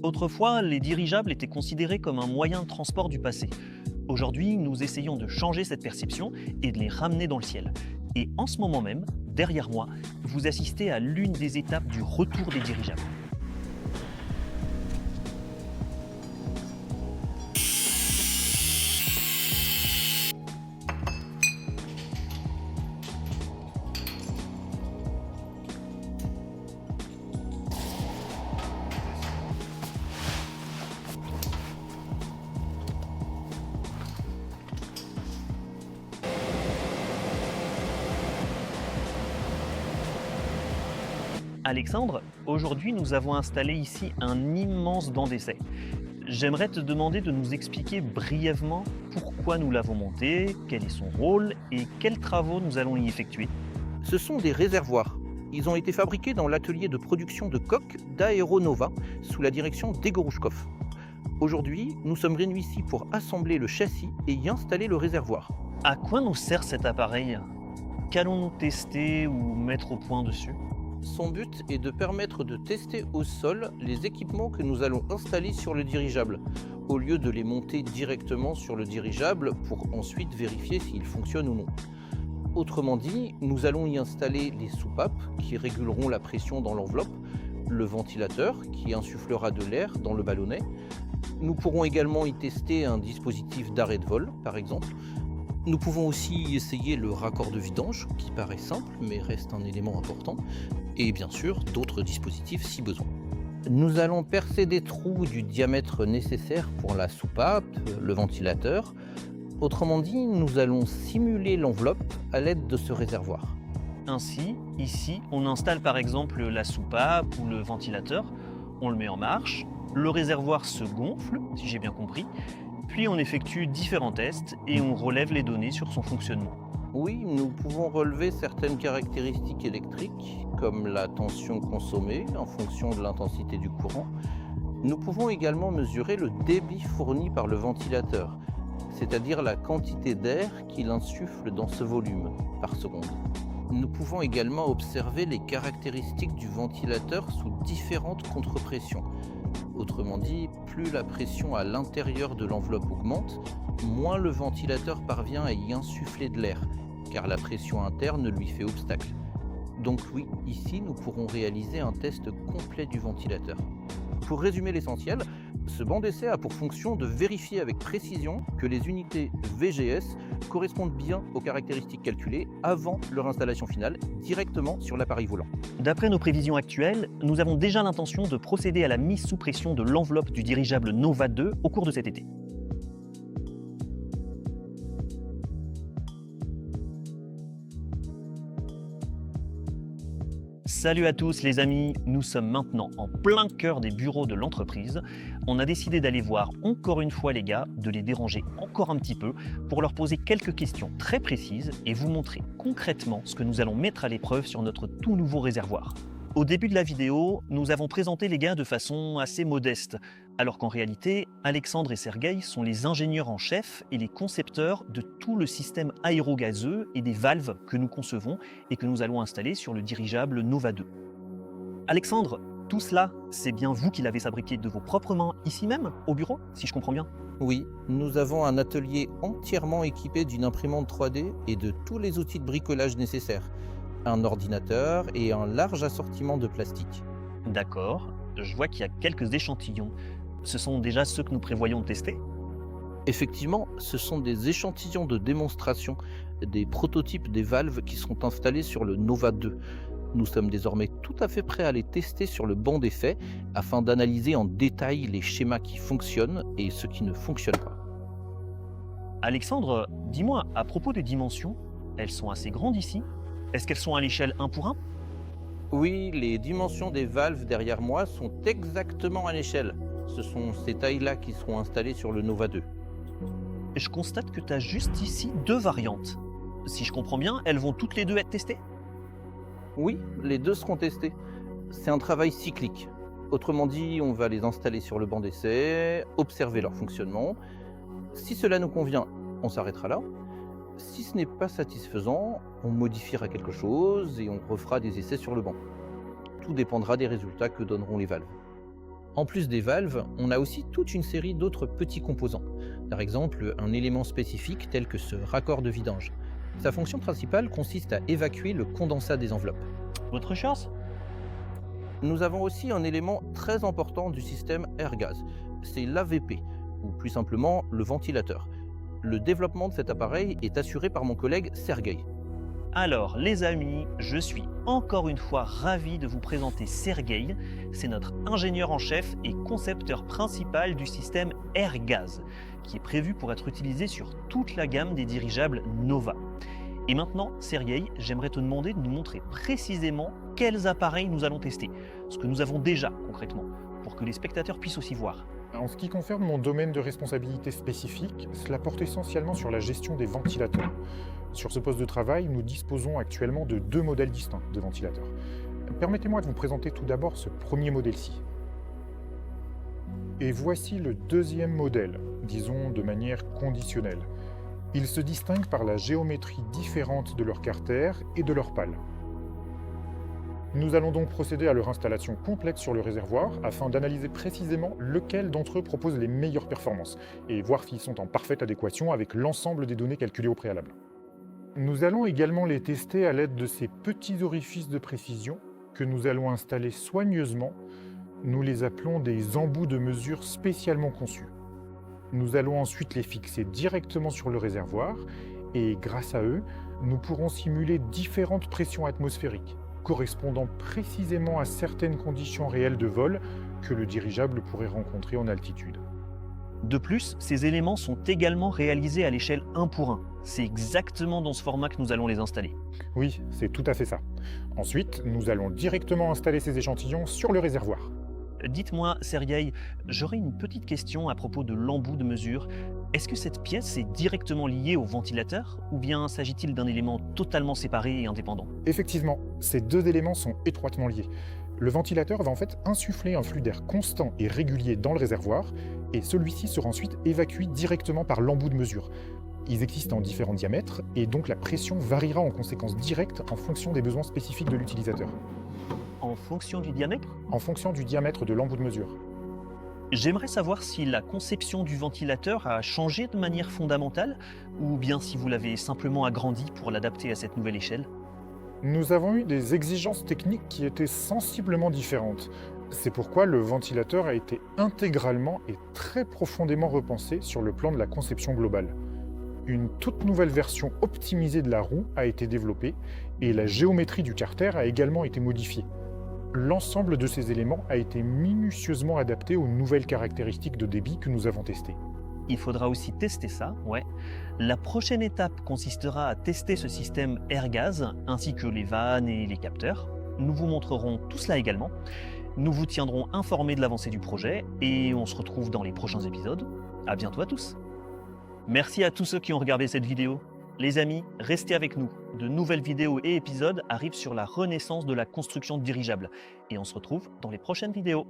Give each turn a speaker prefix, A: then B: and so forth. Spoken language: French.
A: Autrefois, les dirigeables étaient considérés comme un moyen de transport du passé. Aujourd'hui, nous essayons de changer cette perception et de les ramener dans le ciel. Et en ce moment même, derrière moi, vous assistez à l'une des étapes du retour des dirigeables. Alexandre, aujourd'hui nous avons installé ici un immense banc d'essai. J'aimerais te demander de nous expliquer brièvement pourquoi nous l'avons monté, quel est son rôle et quels travaux nous allons y effectuer.
B: Ce sont des réservoirs. Ils ont été fabriqués dans l'atelier de production de coques d'Aéronova sous la direction d'Egorouchkov. Aujourd'hui, nous sommes réunis ici pour assembler le châssis et y installer le réservoir.
A: À quoi nous sert cet appareil? Qu'allons-nous tester ou mettre au point dessus?
B: Son but est de permettre de tester au sol les équipements que nous allons installer sur le dirigeable, au lieu de les monter directement sur le dirigeable pour ensuite vérifier s'ils fonctionnent ou non. Autrement dit, nous allons y installer les soupapes qui réguleront la pression dans l'enveloppe, le ventilateur qui insufflera de l'air dans le ballonnet. Nous pourrons également y tester un dispositif d'arrêt de vol, par exemple. Nous pouvons aussi essayer le raccord de vidange, qui paraît simple mais reste un élément important, et bien sûr d'autres dispositifs si besoin. Nous allons percer des trous du diamètre nécessaire pour la soupape, le ventilateur. Autrement dit, nous allons simuler l'enveloppe à l'aide de ce réservoir.
A: Ainsi, ici, on installe par exemple la soupape ou le ventilateur, on le met en marche, le réservoir se gonfle, si j'ai bien compris, puis on effectue différents tests et on relève les données sur son fonctionnement.
B: Oui, nous pouvons relever certaines caractéristiques électriques, comme la tension consommée en fonction de l'intensité du courant. Nous pouvons également mesurer le débit fourni par le ventilateur, c'est-à-dire la quantité d'air qu'il insuffle dans ce volume par seconde. Nous pouvons également observer les caractéristiques du ventilateur sous différentes contrepressions. Autrement dit, plus la pression à l'intérieur de l'enveloppe augmente, moins le ventilateur parvient à y insuffler de l'air, car la pression interne lui fait obstacle. Donc oui, ici nous pourrons réaliser un test complet du ventilateur. Pour résumer l'essentiel, ce banc d'essai a pour fonction de vérifier avec précision que les unités VGS correspondent bien aux caractéristiques calculées avant leur installation finale, directement sur l'appareil volant.
A: D'après nos prévisions actuelles, nous avons déjà l'intention de procéder à la mise sous pression de l'enveloppe du dirigeable Nova 2 au cours de cet été. Salut à tous les amis, nous sommes maintenant en plein cœur des bureaux de l'entreprise. On a décidé d'aller voir encore une fois les gars, de les déranger encore un petit peu pour leur poser quelques questions très précises et vous montrer concrètement ce que nous allons mettre à l'épreuve sur notre tout nouveau réservoir. Au début de la vidéo, nous avons présenté les gars de façon assez modeste, alors qu'en réalité, Alexandre et Sergueï sont les ingénieurs en chef et les concepteurs de tout le système aérogazeux et des valves que nous concevons et que nous allons installer sur le dirigeable Nova 2. Alexandre, tout cela, c'est bien vous qui l'avez fabriqué de vos propres mains ici même, au bureau, si je comprends bien?
B: Oui, nous avons un atelier entièrement équipé d'une imprimante 3D et de tous les outils de bricolage nécessaires. Un ordinateur et un large assortiment de plastique.
A: D'accord, je vois qu'il y a quelques échantillons. Ce sont déjà ceux que nous prévoyons de tester?
B: Effectivement, ce sont des échantillons de démonstration, des prototypes des valves qui seront installés sur le Nova 2. Nous sommes désormais tout à fait prêts à les tester sur le banc d'essai afin d'analyser en détail les schémas qui fonctionnent et ceux qui ne fonctionnent pas.
A: Alexandre, dis-moi, à propos des dimensions, elles sont assez grandes ici? Est-ce qu'elles sont à l'échelle 1 pour 1?
B: Oui, les dimensions des valves derrière moi sont exactement à l'échelle. Ce sont ces tailles-là qui seront installées sur le Nova 2.
A: Je constate que tu as juste ici 2 variantes. Si je comprends bien, elles vont toutes les deux être testées?
B: Oui, les deux seront testés. C'est un travail cyclique. Autrement dit, on va les installer sur le banc d'essai, observer leur fonctionnement. Si cela nous convient, on s'arrêtera là. Si ce n'est pas satisfaisant, on modifiera quelque chose et on refera des essais sur le banc. Tout dépendra des résultats que donneront les valves. En plus des valves, on a aussi toute une série d'autres petits composants. Par exemple, un élément spécifique tel que ce raccord de vidange. Sa fonction principale consiste à évacuer le condensat des enveloppes.
A: Autre chose?
B: Nous avons aussi un élément très important du système air-gaz, c'est l'AVP, ou plus simplement le ventilateur. Le développement de cet appareil est assuré par mon collègue Sergueï.
A: Alors, les amis, je suis encore une fois ravi de vous présenter Sergueï. C'est notre ingénieur en chef et concepteur principal du système air-gaz, qui est prévu pour être utilisé sur toute la gamme des dirigeables Nova. Et maintenant, Sergueï, j'aimerais te demander de nous montrer précisément quels appareils nous allons tester, ce que nous avons déjà concrètement, pour que les spectateurs puissent aussi voir.
C: En ce qui concerne mon domaine de responsabilité spécifique, cela porte essentiellement sur la gestion des ventilateurs. Sur ce poste de travail, nous disposons actuellement de 2 modèles distincts de ventilateurs. Permettez-moi de vous présenter tout d'abord ce premier modèle-ci. Et voici le deuxième modèle, disons de manière conditionnelle. Ils se distinguent par la géométrie différente de leur carter et de leur pale. Nous allons donc procéder à leur installation complète sur le réservoir afin d'analyser précisément lequel d'entre eux propose les meilleures performances et voir s'ils sont en parfaite adéquation avec l'ensemble des données calculées au préalable. Nous allons également les tester à l'aide de ces petits orifices de précision que nous allons installer soigneusement. Nous les appelons des embouts de mesure spécialement conçus. Nous allons ensuite les fixer directement sur le réservoir et grâce à eux, nous pourrons simuler différentes pressions atmosphériques correspondant précisément à certaines conditions réelles de vol que le dirigeable pourrait rencontrer en altitude.
A: De plus, ces éléments sont également réalisés à l'échelle 1 pour 1. C'est exactement dans ce format que nous allons les installer.
C: Oui, c'est tout à fait ça. Ensuite, nous allons directement installer ces échantillons sur le réservoir.
A: Dites-moi, Sergueï, j'aurais une petite question à propos de l'embout de mesure. Est-ce que cette pièce est directement liée au ventilateur ou bien s'agit-il d'un élément totalement séparé et indépendant?
C: Effectivement, ces 2 éléments sont étroitement liés. Le ventilateur va en fait insuffler un flux d'air constant et régulier dans le réservoir, et celui-ci sera ensuite évacué directement par l'embout de mesure. Ils existent en différents diamètres, et donc la pression variera en conséquence directe en fonction des besoins spécifiques de l'utilisateur.
A: En fonction du diamètre?
C: En fonction du diamètre de l'embout de mesure.
A: J'aimerais savoir si la conception du ventilateur a changé de manière fondamentale ou bien si vous l'avez simplement agrandi pour l'adapter à cette nouvelle échelle.
C: Nous avons eu des exigences techniques qui étaient sensiblement différentes. C'est pourquoi le ventilateur a été intégralement et très profondément repensé sur le plan de la conception globale. Une toute nouvelle version optimisée de la roue a été développée et la géométrie du carter a également été modifiée. L'ensemble de ces éléments a été minutieusement adapté aux nouvelles caractéristiques de débit que nous avons testées.
A: Il faudra aussi tester ça, ouais. La prochaine étape consistera à tester ce système air-gaz ainsi que les vannes et les capteurs. Nous vous montrerons tout cela également. Nous vous tiendrons informés de l'avancée du projet et on se retrouve dans les prochains épisodes. À bientôt à tous. Merci à tous ceux qui ont regardé cette vidéo. Les amis, restez avec nous. De nouvelles vidéos et épisodes arrivent sur la renaissance de la construction de dirigeables. Et on se retrouve dans les prochaines vidéos.